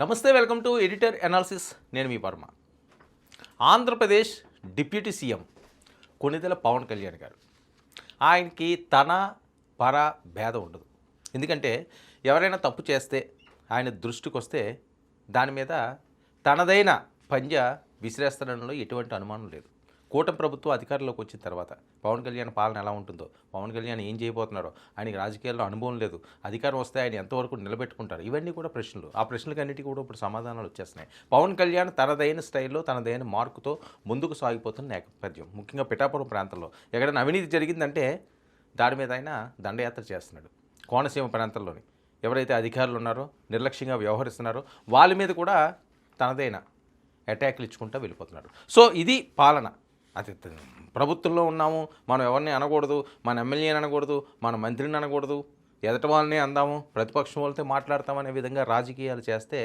నమస్తే, welcome to editor analysis. నేను మీ Varma. Andhra Pradesh deputy CM Konidela Pawan Kalyan గారు, ఆయనకి తన పర భేదం ఉండదు. ఎందుకంటే ఎవరైనా తప్పు చేస్తే ఆయన దృష్టికి వస్తే దాని మీద తనదైన పంజా విసిరేస్తడంలో ఎటువంటి అనుమానం లేదు. కూటమి ప్రభుత్వం అధికారంలోకి వచ్చిన తర్వాత పవన్ కళ్యాణ్ పాలన ఎలా ఉంటుందో, పవన్ కళ్యాణ్ ఏం చేయబోతున్నారో, ఆయనకి రాజకీయాల్లో అనుభవం లేదు, అధికారం వస్తే ఆయన ఎంతవరకు నిలబెట్టుకుంటారు, ఇవన్నీ కూడా ప్రశ్నలు. ఆ ప్రశ్నలకన్నిటికీ కూడా ఇప్పుడు సమాధానాలు వచ్చేస్తున్నాయి. పవన్ కళ్యాణ్ తనదైన స్టైల్లో తనదైన మార్కుతో ముందుకు సాగిపోతున్న నేపథ్యం, ముఖ్యంగా పిఠాపురం ప్రాంతంలో ఎక్కడైనా అవినీతి జరిగిందంటే దాని మీద ఆయన దండయాత్ర చేస్తున్నాడు. కోనసీమ ప్రాంతంలోని ఎవరైతే అధికారులు ఉన్నారో, నిర్లక్ష్యంగా వ్యవహరిస్తున్నారో వాళ్ళ మీద కూడా తనదైన అటాక్లు ఇచ్చుకుంటూ వెళ్ళిపోతున్నారు. సో ఇది పాలన. అది ప్రభుత్వంలో ఉన్నాము, మనం ఎవరిని అనకూడదు, మన ఎమ్మెల్యేని అనకూడదు, మన మంత్రిని అనకూడదు, ఎదటి వాళ్ళని అందాము, ప్రతిపక్షం వాళ్ళతో మాట్లాడతామనే విధంగా రాజకీయాలు చేస్తే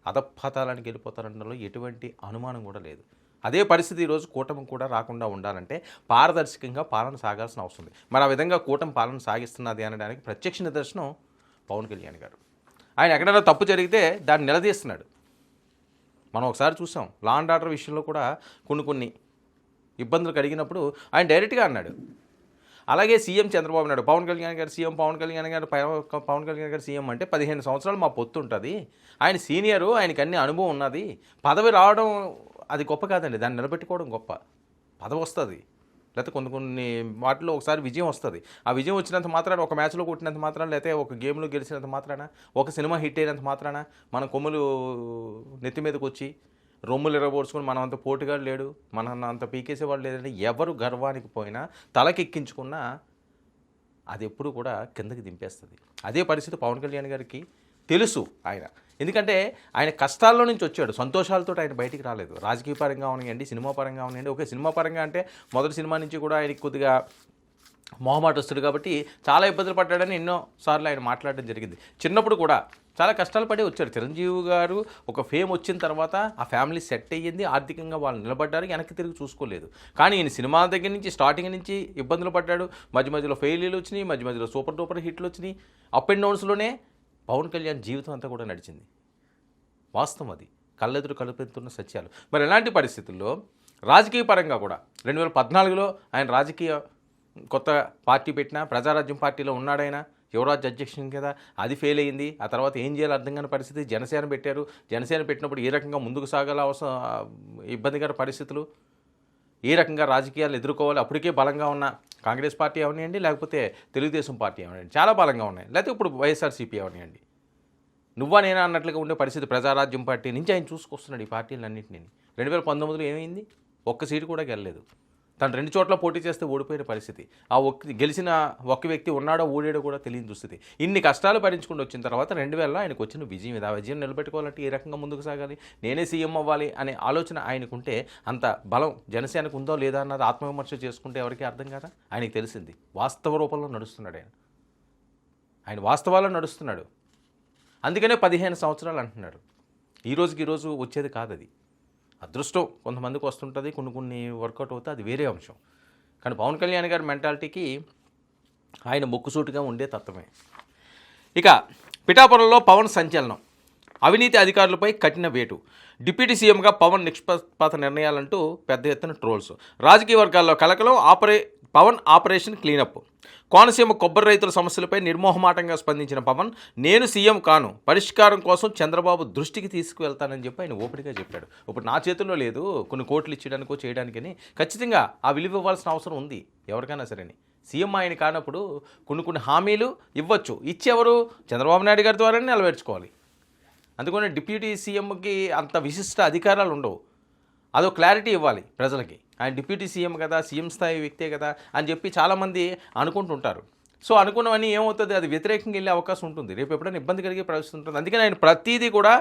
అధపతాలానికి వెళ్ళిపోతారనడంలో ఎటువంటి అనుమానం కూడా లేదు. అదే పరిస్థితి ఈరోజు కూటమి కూడా రాకుండా ఉండాలంటే పారదర్శకంగా పాలన సాగాల్సిన అవసరం ఉంది. మరి ఆ విధంగా కూటమి పాలన సాగిస్తున్నది అనడానికి ప్రత్యక్ష నిదర్శనం పవన్ కళ్యాణ్ గారు. ఆయన ఎక్కడైనా తప్పు జరిగితే దాన్ని నిలదీస్తున్నాడు. మనం ఒకసారి చూసాం, లా అండ్ ఆర్డర్ విషయంలో కూడా కొన్ని ఇబ్బందులు కలిగినప్పుడు ఆయన డైరెక్ట్గా అన్నాడు. అలాగే సీఎం చంద్రబాబు నాయుడు, పవన్ కళ్యాణ్ గారు పవన్ కళ్యాణ్ గారు సీఎం అంటే 15 సంవత్సరాలు మా పొత్తు ఉంటుంది, ఆయన సీనియరు, ఆయనకి అన్ని అనుభవం ఉన్నది, పదవి రావడం అది గొప్ప కాదండి, దాన్ని నిలబెట్టుకోవడం గొప్ప. పదవి వస్తుంది, లేకపోతే కొన్ని వాటిలో ఒకసారి విజయం వస్తుంది. ఆ విజయం వచ్చినంత మాత్రాన, ఒక మ్యాచ్లో కొట్టినంత మాత్రాన, లేకపోతే ఒక గేమ్లో గెలిచినంత మాత్రాన, ఒక సినిమా హిట్ అయినంత మాత్రాన మన కొమ్ములు నెత్తి మీదకి వచ్చి రొమ్ములు ఎరబోడ్చుకొని మనం అంత పోటుగాడు లేడు, మనం అంత పీకేసేవాడు లేదంటే ఎవరు గర్వానికి పోయినా తలకెక్కించుకున్నా అది ఎప్పుడు కూడా కిందకి దింపేస్తుంది. అదే పరిస్థితి పవన్ కళ్యాణ్ గారికి తెలుసు. ఆయన ఎందుకంటే ఆయన కష్టాల్లో నుంచి వచ్చాడు, సంతోషాలతో ఆయన బయటికి రాలేదు. రాజకీయ పరంగా ఉన్నాయండి, సినిమా పరంగా ఉన్నాయండి. ఓకే, సినిమా పరంగా అంటే మొదటి సినిమా నుంచి కూడా ఆయనకి కొద్దిగా మొహమాటస్తుడు కాబట్టి చాలా ఇబ్బందులు పడ్డాడని ఎన్నోసార్లు ఆయన మాట్లాడడం జరిగింది. చిన్నప్పుడు కూడా చాలా కష్టాలు పడి వచ్చాడు. చిరంజీవి గారు ఒక ఫేమ్ వచ్చిన తర్వాత ఆ ఫ్యామిలీ సెట్ అయ్యింది, ఆర్థికంగా వాళ్ళు నిలబడ్డారు, వెనక్కి తిరిగి చూసుకోలేదు. కానీ ఈయన సినిమా దగ్గర నుంచి స్టార్టింగ్ నుంచి ఇబ్బందులు పడ్డాడు. మధ్య మధ్యలో ఫెయిల్యూర్లు వచ్చినాయి, మధ్య మధ్యలో సూపర్ డూపర్ హిట్లు వచ్చినాయి. అప్ అండ్ డౌన్స్లోనే పవన్ కళ్యాణ్ జీవితం అంతా కూడా నడిచింది. వాస్తవం అది, కళ్ళెదురు కలుపెడుతున్న సత్యాలు. మరి ఎలాంటి పరిస్థితుల్లో రాజకీయ పరంగా కూడా 2014లో ఆయన రాజకీయ కొత్త పార్టీ పెట్టినా, ప్రజారాజ్యం పార్టీలో ఉన్నాడైనా, యువరాజ్ అధ్యక్షుని కదా, అది ఫెయిల్ అయ్యింది. ఆ తర్వాత ఏం చేయాలో అర్థం కాని పరిస్థితి. జనసేన పెట్టారు, జనసేన పెట్టినప్పుడు ఏ రకంగా ముందుకు సాగాల ఇబ్బందికర పరిస్థితులు, ఏ రకంగా రాజకీయాలు ఎదుర్కోవాలి. అప్పటికే బలంగా ఉన్న కాంగ్రెస్ పార్టీ అవనివ్వండి, లేకపోతే తెలుగుదేశం పార్టీ అవనివ్వండి, చాలా బలంగా ఉన్నాయి, లేకపోతే ఇప్పుడు వైఎస్ఆర్సీపీ అవనివ్వండి, నువ్వా నేనా అన్నట్లుగా ఉండే పరిస్థితి. ప్రజారాజ్యం పార్టీ నుంచి ఆయన చూసుకొస్తున్నాడు ఈ పార్టీలన్నింటినీ. 2019లో ఏమైంది? ఒక్క సీటు కూడా గెలలేదు. తను 2 చోట్ల పోటీ చేస్తే ఓడిపోయిన పరిస్థితి. గెలిచిన ఒక్క వ్యక్తి ఉన్నాడో ఓడాడో కూడా తెలియని దుస్థితి. ఇన్ని కష్టాలు భరించుకుంటూ వచ్చిన తర్వాత 2000లో ఆయనకు వచ్చిన విజయం ఇది. ఆ విజయం నిలబెట్టుకోవాలంటే ఏ రకంగా ముందుకు సాగాలి, నేనే సీఎం అవ్వాలి అనే ఆలోచన ఆయనకుంటే అంత బలం జనసేనకు ఉందో లేదా అన్నది ఆత్మవిమర్శ చేసుకుంటే ఎవరికి అర్థం కాదా? ఆయనకు తెలిసింది. వాస్తవ రూపంలో నడుస్తున్నాడు ఆయన వాస్తవాల్లో నడుస్తున్నాడు. అందుకనే 15 సంవత్సరాలు అంటున్నాడు. ఈరోజు వచ్చేది కాదు అది. అదృష్టం కొంతమందికి వస్తుంటుంది, కొన్ని వర్కౌట్ అవుతాయి, అది వేరే అంశం. కానీ పవన్ కళ్యాణ్ గారి మెంటాలిటీకి ఆయన ముక్కుసూటిగా ఉండే తత్వమే. ఇక పిఠాపురంలో పవన్ సంచలనం, అవినీతి అధికారులపై కఠిన వేటు, డిప్యూటీ సీఎంగా పవన్ నిష్పక్షపాత నిర్ణయాలంటూ పెద్ద ఎత్తున ట్రోల్స్, రాజకీయ వర్గాల్లో కలకలం, పవన్ ఆపరేషన్ క్లీనప్, కోనసీమ కొబ్బరి రైతుల సమస్యలపై నిర్మోహమాటంగా స్పందించిన పవన్, నేను సీఎం కాను, పరిష్కారం కోసం చంద్రబాబు దృష్టికి తీసుకువెళ్తానని చెప్పి ఆయన ఓపెన్గా చెప్పాడు. ఇప్పుడు నా చేతుల్లో లేదు కొన్ని కోట్లు ఇచ్చడానికో చేయడానికని, ఖచ్చితంగా ఆ విలువ ఇవ్వాల్సిన అవసరం ఉంది ఎవరికైనా సరేని. సీఎం ఆయన కానప్పుడు కొన్ని హామీలు ఇవ్వచ్చు, ఇచ్చేవారు చంద్రబాబు నాయుడు గారి ద్వారానే నెరవేర్చుకోవాలి. అందుకని డిప్యూటీ సీఎంకి అంత విశిష్ట అధికారాలు ఉండవు. అదో క్లారిటీ ఇవ్వాలి ప్రజలకి. ఆయన డిప్యూటీ సీఎం కదా, సీఎం స్థాయి వ్యక్తే కదా అని చెప్పి చాలామంది అనుకుంటుంటారు. సో అనుకున్నవన్నీ ఏమవుతుంది, అది వ్యతిరేకంగా వెళ్ళే అవకాశం ఉంటుంది, రేపు ఎప్పుడైనా ఇబ్బంది కలిగే పరిస్థితి ఉంటుంది. అందుకని ఆయన ప్రతిదీ కూడా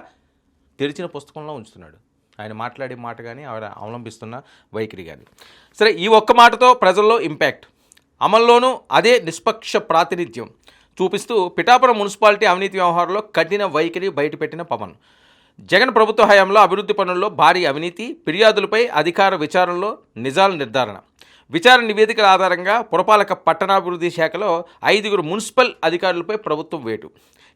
తెరిచిన పుస్తకంలో ఉంచుతున్నాడు. ఆయన మాట్లాడే మాట కానీ, ఆయన అవలంబిస్తున్న వైఖరి కానీ. సరే, ఈ ఒక్క మాటతో ప్రజల్లో ఇంపాక్ట్, అమల్లోనూ అదే నిష్పక్ష ప్రాతినిధ్యం చూపిస్తూ పిఠాపురం మున్సిపాలిటీ అవినీతి వ్యవహారంలో కఠిన వైఖరి బయటపెట్టిన పవన్, జగన్ ప్రభుత్వ హయాంలో అభివృద్ధి పనుల్లో భారీ అవినీతి, ఫిర్యాదులపై అధికార విచారణలో నిజాల నిర్ధారణ, విచారణ నివేదికల ఆధారంగా పురపాలక పట్టణాభివృద్ధి శాఖలో 5 మున్సిపల్ అధికారులపై ప్రభుత్వం వేటు.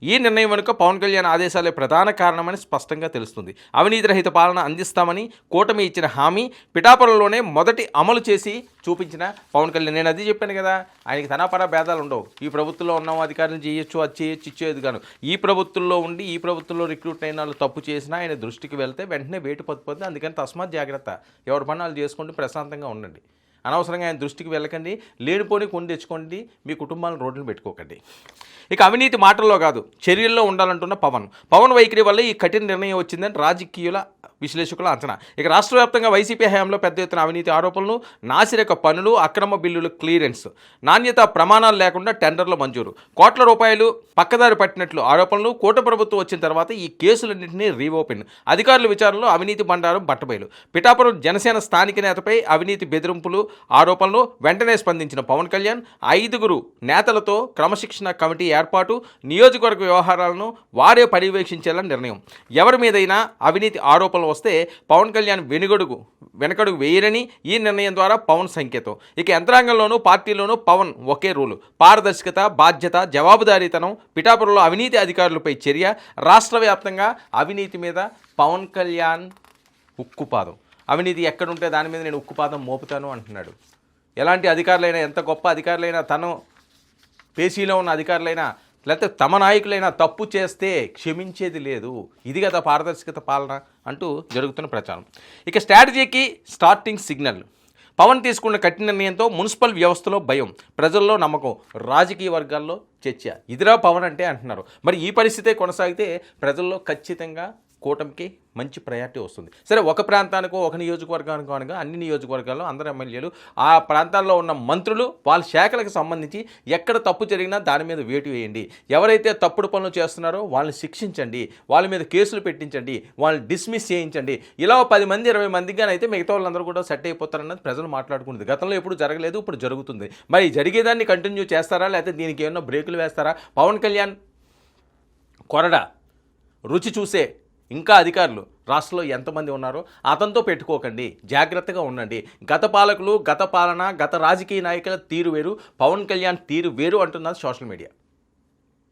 ఈ నిర్ణయం వెనుక పవన్ కళ్యాణ్ ఆదేశాలే ప్రధాన కారణమని స్పష్టంగా తెలుస్తుంది. అవినీతి రహిత పాలన అందిస్తామని కూటమి ఇచ్చిన హామీ పిఠాపురంలోనే మొదటి అమలు చేసి చూపించిన పవన్ కళ్యాణ్. నేను అది చెప్పాను కదా, ఆయనకి తనాపరా భేదాలు ఉండవు. ఈ ప్రభుత్వంలో ఉన్నాం, అధికారులు చేయొచ్చు, అది చేయొచ్చు, ఇచ్చేది కాను. ఈ ప్రభుత్వంలో ఉండి ఈ ప్రభుత్వంలో రిక్రూట్ అయిన వాళ్ళు తప్పు చేసినా ఆయన దృష్టికి వెళ్తే వెంటనే వేటు పడిపోతుంది. అందుకని తస్మాత్ జాగ్రత్త, ఎవరి పని వాళ్ళు చేసుకుంటూ ప్రశాంతంగా ఉండండి. అనవసరంగా ఆయన దృష్టికి వెళ్ళకండి, లేనిపోని కొని తెచ్చుకోండి, మీ కుటుంబాలను రోడ్లు పెట్టుకోకండి. ఇక అవినీతి మాటల్లో కాదు చర్యల్లో ఉండాలంటున్న పవన్ వైఖరి వల్ల ఈ కఠిన నిర్ణయం వచ్చిందని రాజకీయుల విశ్లేషకుల అంచనా. ఇక రాష్ట్ర వ్యాప్తంగా వైసీపీ హయాంలో పెద్ద ఎత్తున అవినీతి ఆరోపణలు, నాసిరక పనులు, అక్రమ బిల్లులు క్లియరెన్స్, నాణ్యత ప్రమాణాలు లేకుండా టెండర్ల మంజూరు, కోట్ల రూపాయలు పక్కదారి పట్టినట్లు ఆరోపణలు. కూటమి ప్రభుత్వం వచ్చిన తర్వాత ఈ కేసులన్నింటినీ రీఓపెన్. అధికారుల విచారణలో అవినీతి బండారం బట్టబయలు. పిఠాపురం జనసేన స్థానిక నేతపై అవినీతి బెదిరింపులు ఆరోపణలు. వెంటనే స్పందించిన పవన్ కళ్యాణ్ 5 నేతలతో క్రమశిక్షణ కమిటీ ఏర్పాటు, నియోజకవర్గ వ్యవహారాలను వారే పర్యవేక్షించేలా నిర్ణయం. ఎవరి మీదైనా అవినీతి ఆరోపణలు వస్తే పవన్ కళ్యాణ్ వెనకడుగు వేయరని ఈ నిర్ణయం ద్వారా పవన్ సంకేతం. ఇక యంత్రాంగంలోనూ పార్టీలోనూ పవన్ ఒకే రూలు, పారదర్శకత, బాధ్యత, జవాబుదారీతనం. పిఠాపురంలో అవినీతి అధికారులపై చర్య. రాష్ట్ర వ్యాప్తంగా అవినీతి మీద పవన్ కళ్యాణ్ ఉక్కుపాదం. అవినీతి ఎక్కడుంటే దాని మీద నేను ఉక్కుపాదం మోపుతాను అంటున్నాడు. ఎలాంటి అధికారులైనా, ఎంత గొప్ప అధికారులైనా, తను పేసీలో ఉన్న అధికారులైనా లేకపోతే తమ నాయకులైనా తప్పు చేస్తే క్షమించేది లేదు. ఇది కదా పారదర్శకత పాలన అంటూ జరుగుతున్న ప్రచారం. ఇక స్ట్రాటజీకి స్టార్టింగ్ సిగ్నల్. పవన్ తీసుకున్న కఠిన నిర్ణయంతో మున్సిపల్ వ్యవస్థలో భయం, ప్రజల్లో నమ్మకం, రాజకీయ వర్గాల్లో చర్చ. ఇదిరా పవన్ అంటే అంటున్నారు. మరి ఈ పరిస్థితే కొనసాగితే ప్రజల్లో ఖచ్చితంగా కూటమికి మంచి ప్రయారిటీ వస్తుంది. సరే, ఒక ప్రాంతానికో ఒక నియోజకవర్గానికో అనగా అన్ని నియోజకవర్గాల్లో అందరు ఎమ్మెల్యేలు, ఆ ప్రాంతాల్లో ఉన్న మంత్రులు వాళ్ళ శాఖలకు సంబంధించి ఎక్కడ తప్పు జరిగినా దాని మీద వేటు వేయండి. ఎవరైతే తప్పుడు పనులు చేస్తున్నారో వాళ్ళని శిక్షించండి, వాళ్ళ మీద కేసులు పెట్టించండి, వాళ్ళని డిస్మిస్ చేయించండి. ఇలా 10 మంది 20 మందిగానైతే మిగతా వాళ్ళందరూ కూడా సెట్ అయిపోతారన్నది ప్రజలు మాట్లాడుకునేది. గతంలో ఎప్పుడు జరగలేదు, ఇప్పుడు జరుగుతుంది. మరి జరిగేదాన్ని కంటిన్యూ చేస్తారా, లేకపోతే దీనికి ఏమన్నా బ్రేకులు వేస్తారా? పవన్ కళ్యాణ్ కొరడ రుచి చూసే ఇంకా అధికారులు రాష్ట్రంలో ఎంతమంది ఉన్నారో అతనితో పెట్టుకోకండి, జాగ్రత్తగా ఉండండి. గత పాలకులు, గత పాలన, గత రాజకీయ నాయకుల తీరు వేరు, పవన్ కళ్యాణ్ తీరు వేరు అంటున్నారు సోషల్ మీడియా.